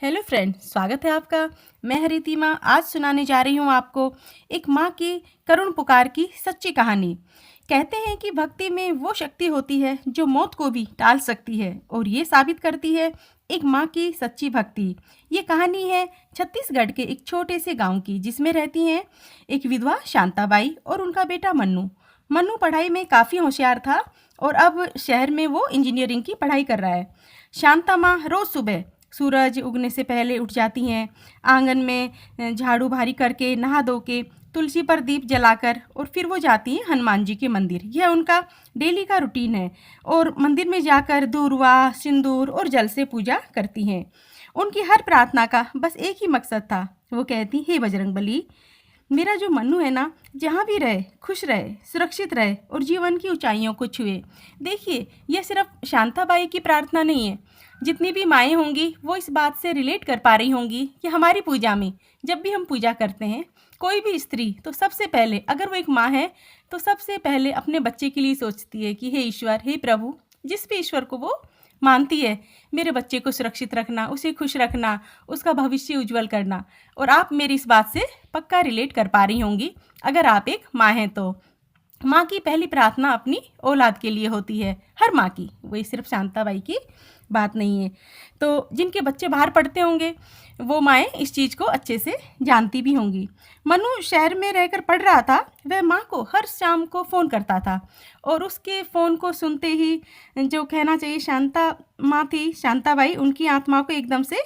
Hello friend, स्वागत है आपका। मैं हरितिमा आज सुनाने जा रही हूँ आपको एक माँ की करुण पुकार की सच्ची कहानी। कहते हैं कि भक्ति में वो शक्ति होती है जो मौत को भी टाल सकती है और ये साबित करती है एक माँ की सच्ची भक्ति। ये कहानी है छत्तीसगढ़ के एक छोटे से गांव की, जिसमें रहती हैं एक विधवा शांताबाई और उनका बेटा मन्नू। मन्नू पढ़ाई में काफ़ी होशियार था और अब शहर में वो इंजीनियरिंग की पढ़ाई कर रहा है। शांता माँ रोज़ सुबह सूरज उगने से पहले उठ जाती हैं, आंगन में झाड़ू भारी करके नहा धो के तुलसी पर दीप जलाकर और फिर वो जाती हैं हनुमान जी के मंदिर। यह उनका डेली का रूटीन है और मंदिर में जाकर दूर्वा सिंदूर और जल से पूजा करती हैं। उनकी हर प्रार्थना का बस एक ही मकसद था। वो कहती, हे बजरंगबली, मेरा जो मन्नू है ना, जहाँ भी रहे खुश रहे, सुरक्षित रहे और जीवन की ऊंचाइयों को छुए। देखिए, यह सिर्फ शांताबाई की प्रार्थना नहीं है। जितनी भी माएँ होंगी वो इस बात से रिलेट कर पा रही होंगी कि हमारी पूजा में जब भी हम पूजा करते हैं, कोई भी स्त्री तो सबसे पहले, अगर वो एक माँ है तो सबसे पहले अपने बच्चे के लिए सोचती है कि हे ईश्वर, हे प्रभु, जिस भी ईश्वर को वो मानती है, मेरे बच्चे को सुरक्षित रखना, उसे खुश रखना, उसका भविष्य उज्जवल करना। और आप मेरी इस बात से पक्का रिलेट कर पा रही होंगी अगर आप एक माँ हैं तो। माँ की पहली प्रार्थना अपनी औलाद के लिए होती है, हर माँ की, वही सिर्फ शांताबाई की बात नहीं है। तो जिनके बच्चे बाहर पढ़ते होंगे वो माएँ इस चीज़ को अच्छे से जानती भी होंगी। मनु शहर में रहकर पढ़ रहा था। वह माँ को हर शाम को फ़ोन करता था और उसके फ़ोन को सुनते ही जो कहना चाहिए शांता माँ थी, शांताबाई, उनकी आत्मा को एकदम से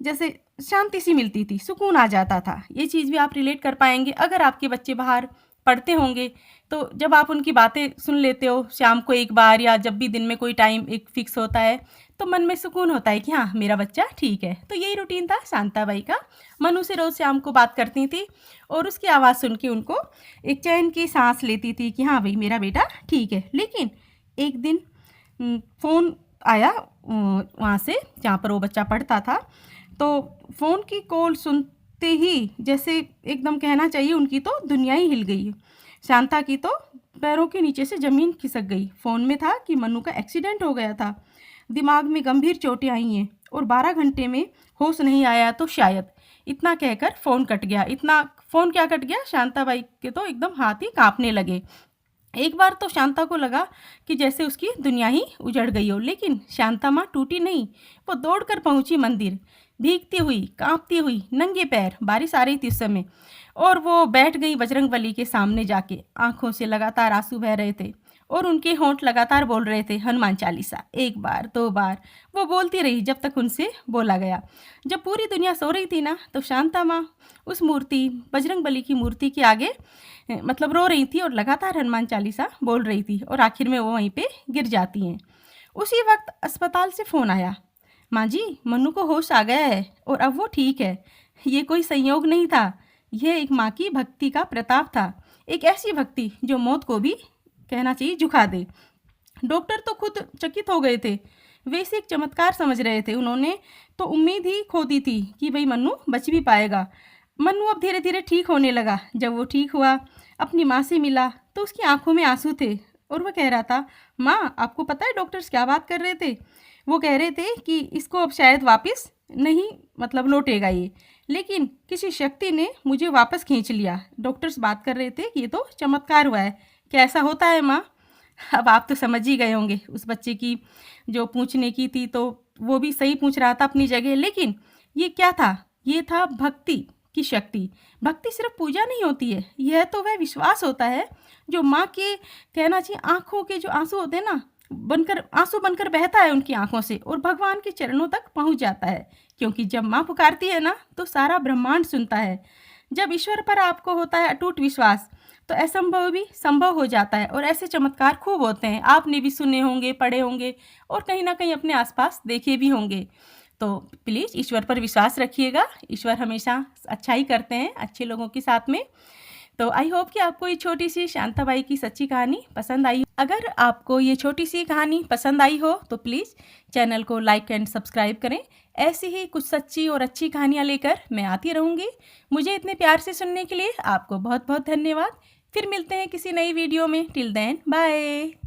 जैसे शांति सी मिलती थी, सुकून आ जाता था। ये चीज़ भी आप रिलेट कर पाएंगे अगर आपके बच्चे बाहर पढ़ते होंगे। तो जब आप उनकी बातें सुन लेते हो शाम को एक बार, या जब भी दिन में कोई टाइम एक फिक्स होता है, तो मन में सुकून होता है कि हाँ, मेरा बच्चा ठीक है। तो यही रूटीन था शांताबाई का। मनु से रोज़ शाम को बात करती थी और उसकी आवाज़ सुन के उनको एक चैन की सांस लेती थी कि हाँ भाई, मेरा बेटा ठीक है। लेकिन एक दिन फ़ोन आया वहाँ से जहाँ पर वो बच्चा पढ़ता था। तो फ़ोन की कॉल सुनते ही जैसे एकदम कहना चाहिए उनकी तो दुनिया ही हिल गई। शांता की तो पैरों के नीचे से ज़मीन खिसक गई। फ़ोन में था कि मन्नू का एक्सीडेंट हो गया था, दिमाग में गंभीर चोटें आई हैं और 12 घंटे में होश नहीं आया तो शायद। इतना कहकर फ़ोन कट गया। इतना फ़ोन क्या कट गया, शांताबाई के तो एकदम हाथ ही काँपने लगे। एक बार तो शांता को लगा कि जैसे उसकी दुनिया ही उजड़ गई हो, लेकिन शांता माँ टूटी नहीं। वो दौड़कर पहुंची मंदिर, भीगती हुई, कांपती हुई, नंगे पैर। बारिश आ रही थी उस समय, और वो बैठ गई बजरंगबली के सामने जाके। आंखों से लगातार आंसू बह रहे थे और उनके होंठ लगातार बोल रहे थे हनुमान चालीसा। एक बार, दो बार वो बोलती रही जब तक उनसे बोला गया। जब पूरी दुनिया सो रही थी ना, तो शांता माँ उस मूर्ति, बजरंगबली की मूर्ति के आगे मतलब रो रही थी और लगातार हनुमान चालीसा बोल रही थी, और आखिर में वो वहीं पे गिर जाती हैं। उसी वक्त अस्पताल से फ़ोन आया, माँ जी, मन्नू को होश आ गया है और अब वो ठीक है। ये कोई संयोग नहीं था, यह एक माँ की भक्ति का प्रताप था। एक ऐसी भक्ति जो मौत को भी कहना चाहिए झुका दे। डॉक्टर तो खुद चकित हो गए थे। वे इसे एक चमत्कार समझ रहे थे। उन्होंने तो उम्मीद ही खो दी थी कि भाई मन्नू बच भी पाएगा। मन्नू अब धीरे धीरे ठीक होने लगा। जब वो ठीक हुआ, अपनी माँ से मिला, तो उसकी आंखों में आंसू थे और वह कह रहा था, माँ, आपको पता है डॉक्टर्स क्या बात कर रहे थे? वो कह रहे थे कि इसको अब शायद वापस नहीं लौटेगा ये, लेकिन किसी शक्ति ने मुझे वापस खींच लिया। डॉक्टर्स बात कर रहे थे कि ये तो चमत्कार हुआ है। क्या ऐसा होता है माँ? अब आप तो समझ ही गए होंगे। उस बच्चे की जो पूछने की थी, तो वो भी सही पूछ रहा था अपनी जगह, लेकिन ये क्या था? ये था भक्ति की शक्ति। भक्ति सिर्फ पूजा नहीं होती है, यह तो वह विश्वास होता है जो माँ के कहना चाहिए आँखों के जो आंसू होते हैं ना, आंसू बनकर बहता है उनकी आंखों से और भगवान के चरणों तक पहुँच जाता है। क्योंकि जब माँ पुकारती है ना, तो सारा ब्रह्मांड सुनता है। जब ईश्वर पर आपको होता है अटूट विश्वास, तो असंभव भी संभव हो जाता है। और ऐसे चमत्कार खूब होते हैं, आपने भी सुने होंगे, पढ़े होंगे और कहीं ना कहीं अपने आसपास देखे भी होंगे। तो प्लीज़ ईश्वर पर विश्वास रखिएगा। ईश्वर हमेशा अच्छा ही करते हैं अच्छे लोगों के साथ में। तो आई होप कि आपको ये छोटी सी शांताबाई की सच्ची कहानी पसंद आई। अगर आपको ये छोटी सी कहानी पसंद आई हो तो प्लीज़ चैनल को लाइक एंड सब्सक्राइब करें। ऐसी ही कुछ सच्ची और अच्छी कहानियाँ लेकर मैं आती रहूँगी। मुझे इतने प्यार से सुनने के लिए आपको बहुत बहुत धन्यवाद। फिर मिलते हैं किसी नई वीडियो में। Till then, bye.